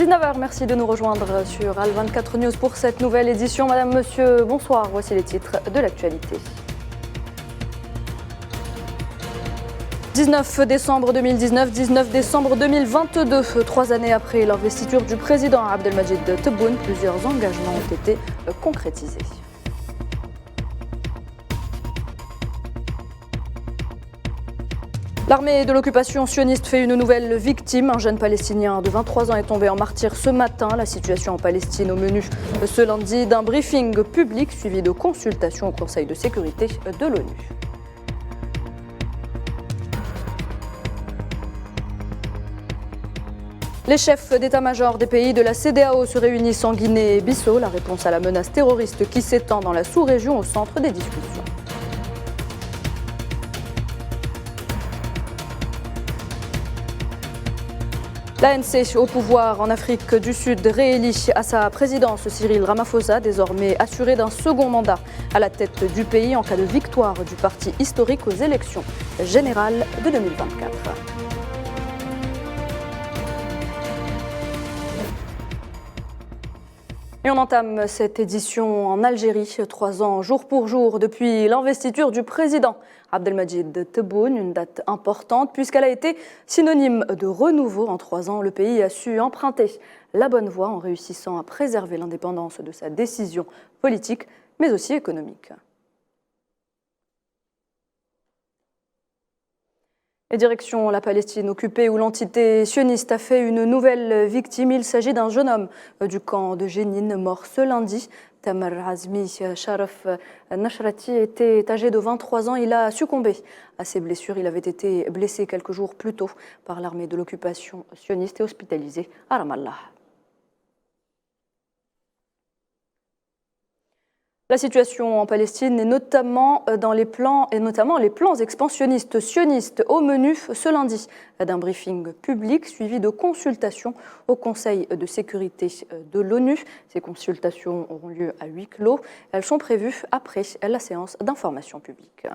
19h, merci de nous rejoindre sur Al24 News pour cette nouvelle édition. Madame, monsieur, bonsoir. Voici les titres de l'actualité. 19 décembre 2019, 19 décembre 2022, 3 années après l'investiture du président Abdelmajid Tebboune, plusieurs engagements ont été concrétisés. L'armée de l'occupation sioniste fait une nouvelle victime. Un jeune Palestinien de 23 ans est tombé en martyr ce matin. La situation en Palestine au menu ce lundi d'un briefing public suivi de consultations au Conseil de sécurité de l'ONU. Les chefs d'état-major des pays de la CEDEAO se réunissent en Guinée-Bissau. La réponse à la menace terroriste qui s'étend dans la sous-région au centre des discussions. L'ANC au pouvoir en Afrique du Sud réélit à sa présidence Cyril Ramaphosa, désormais assuré d'un second mandat à la tête du pays en cas de victoire du parti historique aux élections générales de 2024. Et on entame cette édition en Algérie, 3 ans jour pour jour depuis l'investiture du président Abdelmajid Tebboune, une date importante puisqu'elle a été synonyme de renouveau. En 3 ans, le pays a su emprunter la bonne voie en réussissant à préserver l'indépendance de sa décision politique, mais aussi économique. Et direction la Palestine occupée où l'entité sioniste a fait une nouvelle victime. Il s'agit d'un jeune homme du camp de Jénine mort ce lundi. Tamer Azmi Sharaf Nashrati était âgé de 23 ans. Il a succombé à ses blessures. Il avait été blessé quelques jours plus tôt par l'armée de l'occupation sioniste et hospitalisé à Ramallah. La situation en Palestine est notamment les plans expansionnistes sionistes au menu ce lundi d'un briefing public suivi de consultations au Conseil de sécurité de l'ONU. Ces consultations auront lieu à huis clos. Elles sont prévues après la séance d'information publique.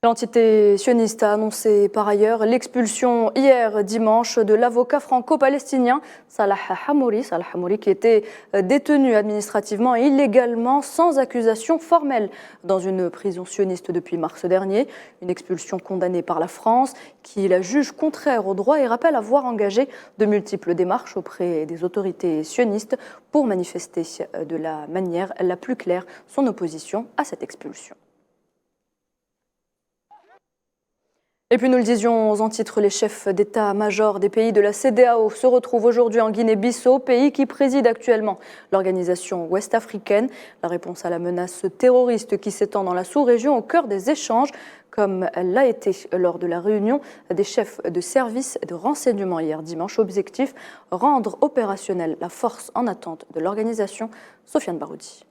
L'entité sioniste a annoncé par ailleurs l'expulsion hier dimanche de l'avocat franco-palestinien Salah Hamouri. Salah Hamouri qui était détenu administrativement et illégalement sans accusation formelle dans une prison sioniste depuis mars dernier. Une expulsion condamnée par la France qui la juge contraire au droit et rappelle avoir engagé de multiples démarches auprès des autorités sionistes pour manifester de la manière la plus claire son opposition à cette expulsion. Et puis nous le disions en titre, les chefs d'état-major des pays de la CEDEAO se retrouvent aujourd'hui en Guinée-Bissau, pays qui préside actuellement l'organisation ouest-africaine. La réponse à la menace terroriste qui s'étend dans la sous-région au cœur des échanges, comme elle l'a été lors de la réunion des chefs de services de renseignement hier dimanche. Objectif, rendre opérationnelle la force en attente de l'organisation. Sofiane Baroudi.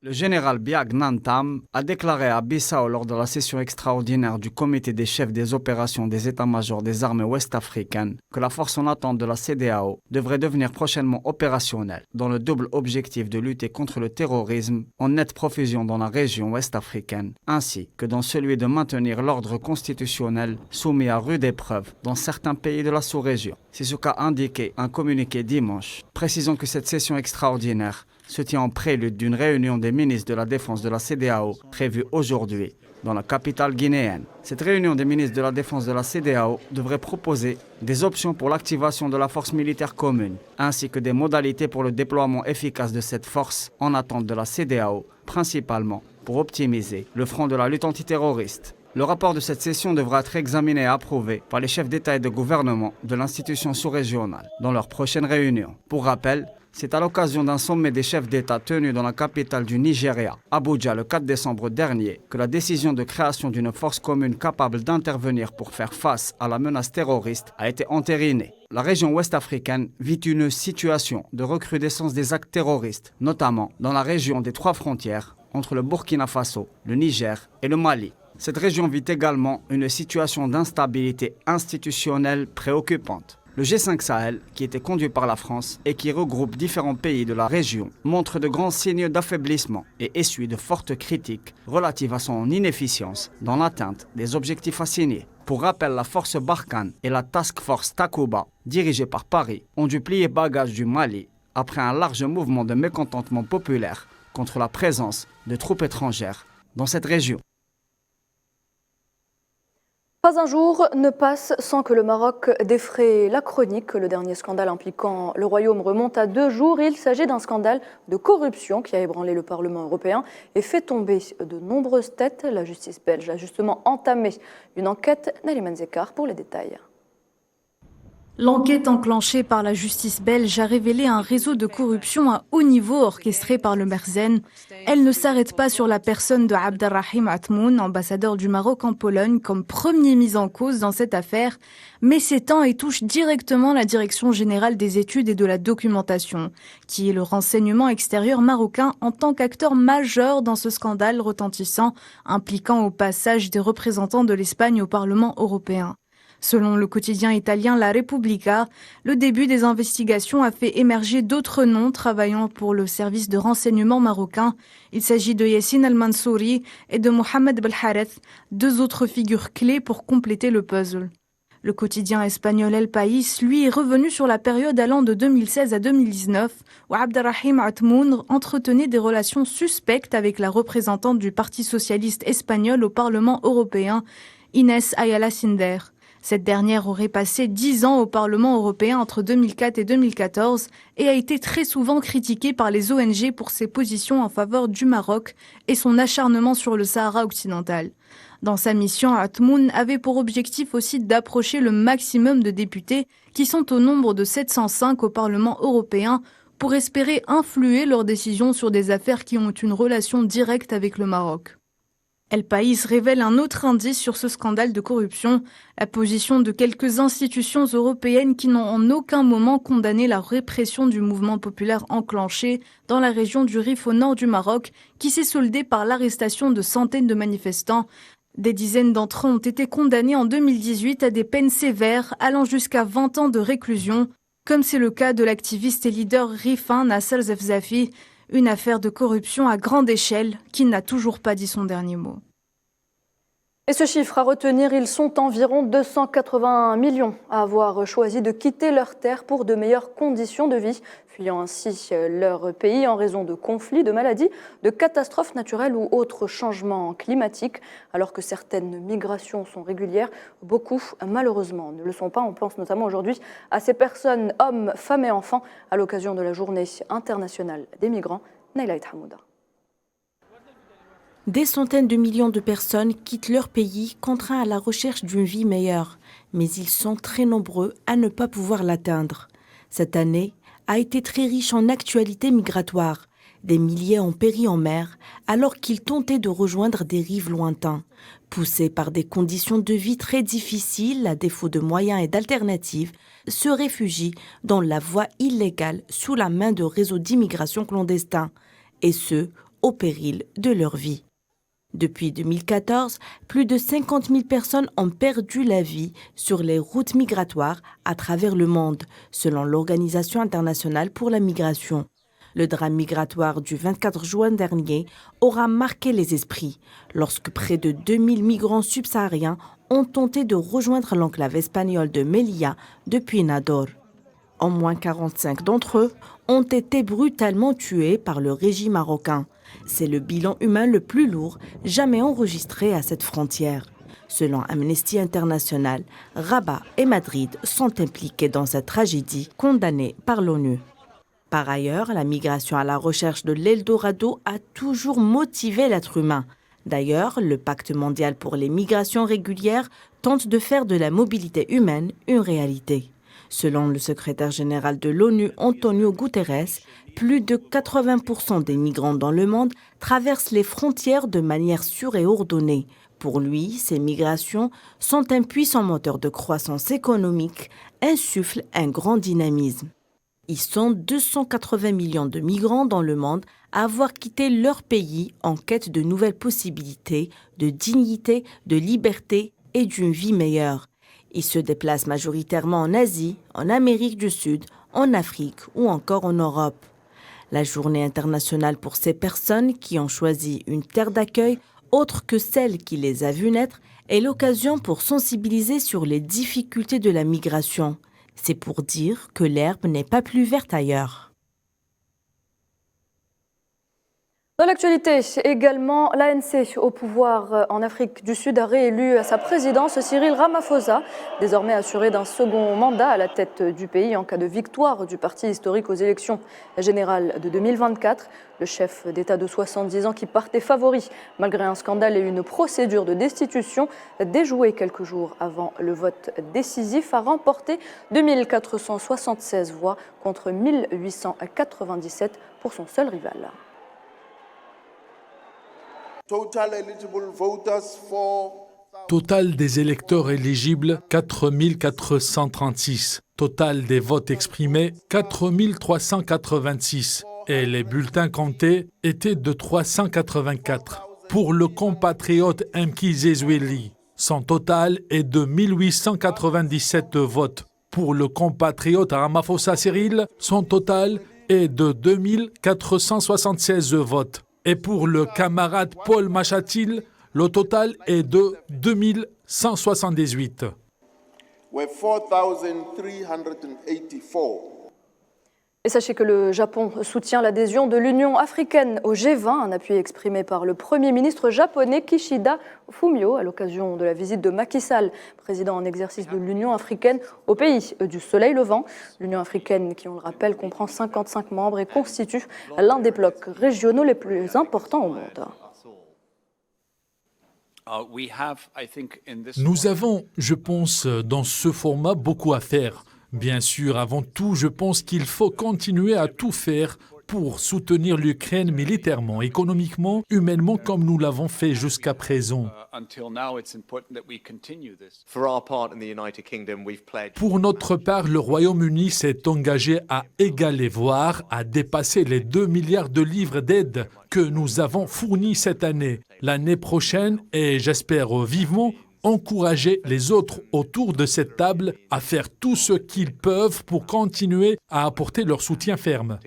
Le général Biag Nantam a déclaré à Bissau lors de la session extraordinaire du comité des chefs des opérations des états-majors des armées ouest-africaines que la force en attente de la CEDEAO devrait devenir prochainement opérationnelle dans le double objectif de lutter contre le terrorisme en nette profusion dans la région ouest-africaine ainsi que dans celui de maintenir l'ordre constitutionnel soumis à rude épreuve dans certains pays de la sous-région. C'est ce qu'a indiqué un communiqué dimanche, précisant que cette session extraordinaire se tient en prélude d'une réunion des ministres de la Défense de la CEDEAO prévue aujourd'hui dans la capitale guinéenne. Cette réunion des ministres de la Défense de la CEDEAO devrait proposer des options pour l'activation de la force militaire commune, ainsi que des modalités pour le déploiement efficace de cette force en attente de la CEDEAO, principalement pour optimiser le front de la lutte antiterroriste. Le rapport de cette session devra être examiné et approuvé par les chefs d'État et de gouvernement de l'institution sous-régionale dans leur prochaine réunion. Pour rappel, c'est à l'occasion d'un sommet des chefs d'État tenu dans la capitale du Nigeria, Abuja, le 4 décembre dernier, que la décision de création d'une force commune capable d'intervenir pour faire face à la menace terroriste a été entérinée. La région ouest-africaine vit une situation de recrudescence des actes terroristes, notamment dans la région des 3 frontières entre le Burkina Faso, le Niger et le Mali. Cette région vit également une situation d'instabilité institutionnelle préoccupante. Le G5 Sahel, qui était conduit par la France et qui regroupe différents pays de la région, montre de grands signes d'affaiblissement et essuie de fortes critiques relatives à son inefficience dans l'atteinte des objectifs assignés. Pour rappel, la force Barkhane et la Task Force Takuba, dirigée par Paris, ont dû plier bagages du Mali après un large mouvement de mécontentement populaire contre la présence de troupes étrangères dans cette région. Pas un jour ne passe sans que le Maroc défraie la chronique. Le dernier scandale impliquant le Royaume remonte à 2 jours. Il s'agit d'un scandale de corruption qui a ébranlé le Parlement européen et fait tomber de nombreuses têtes. La justice belge a justement entamé une enquête. Nariman Zekar pour les détails. L'enquête enclenchée par la justice belge a révélé un réseau de corruption à haut niveau orchestré par le Merzen. Elle ne s'arrête pas sur la personne de Abdelrahim Atmoun, ambassadeur du Maroc en Pologne, comme premier mis en cause dans cette affaire, mais s'étend et touche directement la Direction générale des études et de la documentation, qui est le renseignement extérieur marocain en tant qu'acteur majeur dans ce scandale retentissant, impliquant au passage des représentants de l'Espagne au Parlement européen. Selon le quotidien italien La Repubblica, le début des investigations a fait émerger d'autres noms travaillant pour le service de renseignement marocain. Il s'agit de Yassine Al-Mansouri et de Mohamed Belhareth, 2 autres figures clés pour compléter le puzzle. Le quotidien espagnol El País, lui, est revenu sur la période allant de 2016 à 2019, où Abdelrahim Atmoun entretenait des relations suspectes avec la représentante du Parti socialiste espagnol au Parlement européen, Inès Ayala Sinder. Cette dernière aurait passé 10 ans au Parlement européen entre 2004 et 2014 et a été très souvent critiquée par les ONG pour ses positions en faveur du Maroc et son acharnement sur le Sahara occidental. Dans sa mission, Atmoun avait pour objectif aussi d'approcher le maximum de députés, qui sont au nombre de 705 au Parlement européen, pour espérer influer leurs décisions sur des affaires qui ont une relation directe avec le Maroc. El País révèle un autre indice sur ce scandale de corruption, la position de quelques institutions européennes qui n'ont en aucun moment condamné la répression du mouvement populaire enclenché dans la région du Rif au nord du Maroc, qui s'est soldée par l'arrestation de centaines de manifestants. Des dizaines d'entre eux ont été condamnés en 2018 à des peines sévères allant jusqu'à 20 ans de réclusion, comme c'est le cas de l'activiste et leader rifin Nasser Zefzafi, une affaire de corruption à grande échelle qui n'a toujours pas dit son dernier mot. Et ce chiffre à retenir, ils sont environ 281 millions à avoir choisi de quitter leur terre pour de meilleures conditions de vie, fuyant ainsi leur pays en raison de conflits, de maladies, de catastrophes naturelles ou autres changements climatiques. Alors que certaines migrations sont régulières, beaucoup malheureusement ne le sont pas. On pense notamment aujourd'hui à ces personnes, hommes, femmes et enfants, à l'occasion de la Journée internationale des migrants. Naila Hamouda. Des centaines de millions de personnes quittent leur pays, contraints à la recherche d'une vie meilleure. Mais ils sont très nombreux à ne pas pouvoir l'atteindre. Cette année a été très riche en actualités migratoires. Des milliers ont péri en mer alors qu'ils tentaient de rejoindre des rives lointains. Poussés par des conditions de vie très difficiles, à défaut de moyens et d'alternatives, se réfugient dans la voie illégale sous la main de réseaux d'immigration clandestins, et ce, au péril de leur vie. Depuis 2014, plus de 50 000 personnes ont perdu la vie sur les routes migratoires à travers le monde, selon l'Organisation internationale pour la migration. Le drame migratoire du 24 juin dernier aura marqué les esprits, lorsque près de 2000 migrants subsahariens ont tenté de rejoindre l'enclave espagnole de Melilla depuis Nador. Au moins 45 d'entre eux ont été brutalement tués par le régime marocain. C'est le bilan humain le plus lourd jamais enregistré à cette frontière. Selon Amnesty International, Rabat et Madrid sont impliqués dans cette tragédie condamnée par l'ONU. Par ailleurs, la migration à la recherche de l'Eldorado a toujours motivé l'être humain. D'ailleurs, le Pacte mondial pour les migrations régulières tente de faire de la mobilité humaine une réalité. Selon le secrétaire général de l'ONU, Antonio Guterres, plus de 80% des migrants dans le monde traversent les frontières de manière sûre et ordonnée. Pour lui, ces migrations sont un puissant moteur de croissance économique, insufflent un grand dynamisme. Ils sont 280 millions de migrants dans le monde à avoir quitté leur pays en quête de nouvelles possibilités, de dignité, de liberté et d'une vie meilleure. Ils se déplacent majoritairement en Asie, en Amérique du Sud, en Afrique ou encore en Europe. La journée internationale pour ces personnes qui ont choisi une terre d'accueil autre que celle qui les a vues naître est l'occasion pour sensibiliser sur les difficultés de la migration. C'est pour dire que l'herbe n'est pas plus verte ailleurs. Dans l'actualité également, l'ANC au pouvoir en Afrique du Sud a réélu à sa présidence Cyril Ramaphosa, désormais assuré d'un second mandat à la tête du pays en cas de victoire du parti historique aux élections générales de 2024. Le chef d'État de 70 ans qui partait favori malgré un scandale et une procédure de destitution déjouée quelques jours avant le vote décisif a remporté 2476 voix contre 1897 pour son seul rival. Total des électeurs éligibles, 4436. Total des votes exprimés, 4386. Et les bulletins comptés étaient de 384. Pour le compatriote Mki Zezweli, son total est de 1897 votes. Pour le compatriote Ramaphosa Cyril, son total est de 2476 votes. Et pour le camarade Paul Machatil, le total est de 2178. Et sachez que le Japon soutient l'adhésion de l'Union africaine au G20, un appui exprimé par le Premier ministre japonais Kishida Fumio à l'occasion de la visite de Macky Sall, président en exercice de l'Union africaine au pays du soleil levant. L'Union africaine, qui on le rappelle, comprend 55 membres et constitue l'un des blocs régionaux les plus importants au monde. Nous avons, je pense, dans ce format beaucoup à faire. Bien sûr, avant tout, je pense qu'il faut continuer à tout faire pour soutenir l'Ukraine militairement, économiquement, humainement, comme nous l'avons fait jusqu'à présent. Pour notre part, le Royaume-Uni s'est engagé à égaler, voire à dépasser les 2 milliards de livres d'aide que nous avons fournis cette année. L'année prochaine, et j'espère vivement, encourager les autres autour de cette table à faire tout ce qu'ils peuvent pour continuer à apporter leur soutien ferme.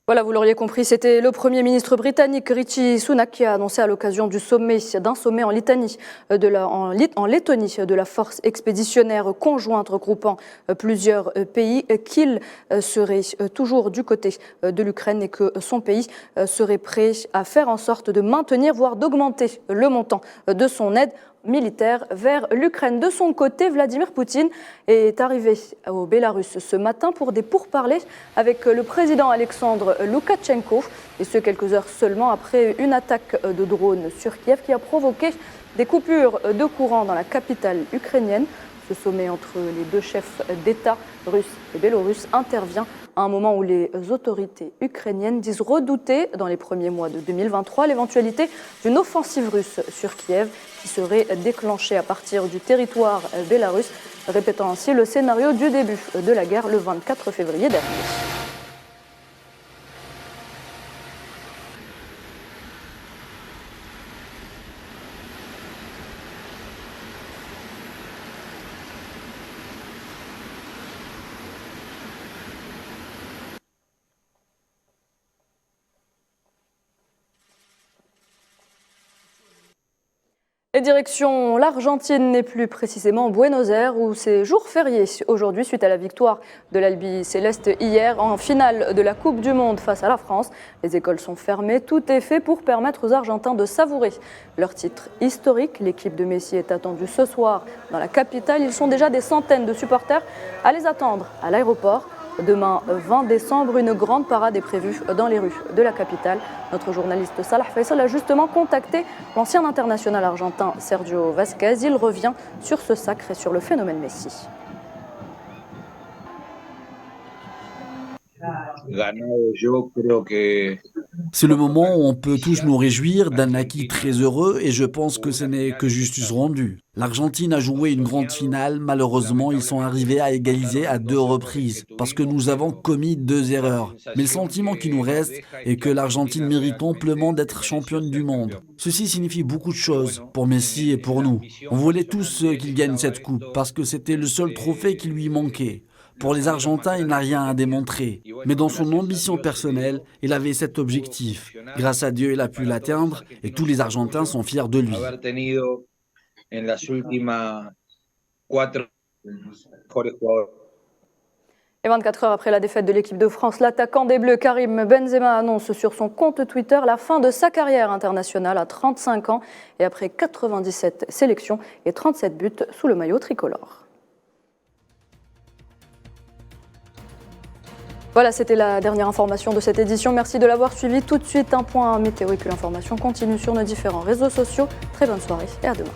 Voilà, vous l'auriez compris, c'était le Premier ministre britannique Rishi Sunak qui a annoncé à l'occasion d'un sommet en Lettonie de la force expéditionnaire conjointe regroupant plusieurs pays qu'il serait toujours du côté de l'Ukraine et que son pays serait prêt à faire en sorte de maintenir, voire d'augmenter le montant de son aide militaire vers l'Ukraine. De son côté, Vladimir Poutine est arrivé au Bélarus ce matin pour des pourparlers avec le président Alexandre Loukachenko, et ce quelques heures seulement après une attaque de drone sur Kiev qui a provoqué des coupures de courant dans la capitale ukrainienne. Ce sommet entre les deux chefs d'État, russes et biélorusses, intervient à un moment où les autorités ukrainiennes disent redouter, dans les premiers mois de 2023, l'éventualité d'une offensive russe sur Kiev qui serait déclenchée à partir du territoire bélarusse, répétant ainsi le scénario du début de la guerre le 24 février dernier. Et direction l'Argentine, et plus précisément Buenos Aires, où c'est jour férié aujourd'hui suite à la victoire de l'Albi Céleste hier en finale de la Coupe du Monde face à la France. Les écoles sont fermées, tout est fait pour permettre aux Argentins de savourer leur titre historique. L'équipe de Messi est attendue ce soir dans la capitale. Ils sont déjà des centaines de supporters à les attendre à l'aéroport. Demain, 20 décembre, une grande parade est prévue dans les rues de la capitale. Notre journaliste Salah Faisal a justement contacté l'ancien international argentin Sergio Vázquez. Il revient sur ce sacre et sur le phénomène Messi. Ganado yo creo que C'est le moment où on peut tous nous réjouir d'un acquis très heureux et je pense que ce n'est que justice rendue. L'Argentine a joué une grande finale, malheureusement ils sont arrivés à égaliser à 2 reprises parce que nous avons commis 2 erreurs. Mais le sentiment qui nous reste est que l'Argentine mérite amplement d'être championne du monde. Ceci signifie beaucoup de choses pour Messi et pour nous. On voulait tous qu'il gagne cette coupe parce que c'était le seul trophée qui lui manquait. Pour les Argentins, il n'a rien à démontrer. Mais dans son ambition personnelle, il avait cet objectif. Grâce à Dieu, il a pu l'atteindre et tous les Argentins sont fiers de lui. Et 24 heures après la défaite de l'équipe de France, l'attaquant des Bleus Karim Benzema annonce sur son compte Twitter la fin de sa carrière internationale à 35 ans et après 97 sélections et 37 buts sous le maillot tricolore. Voilà, c'était la dernière information de cette édition. Merci de l'avoir suivi. Tout de suite, un point météo et puis l'information continue sur nos différents réseaux sociaux. Très bonne soirée et à demain.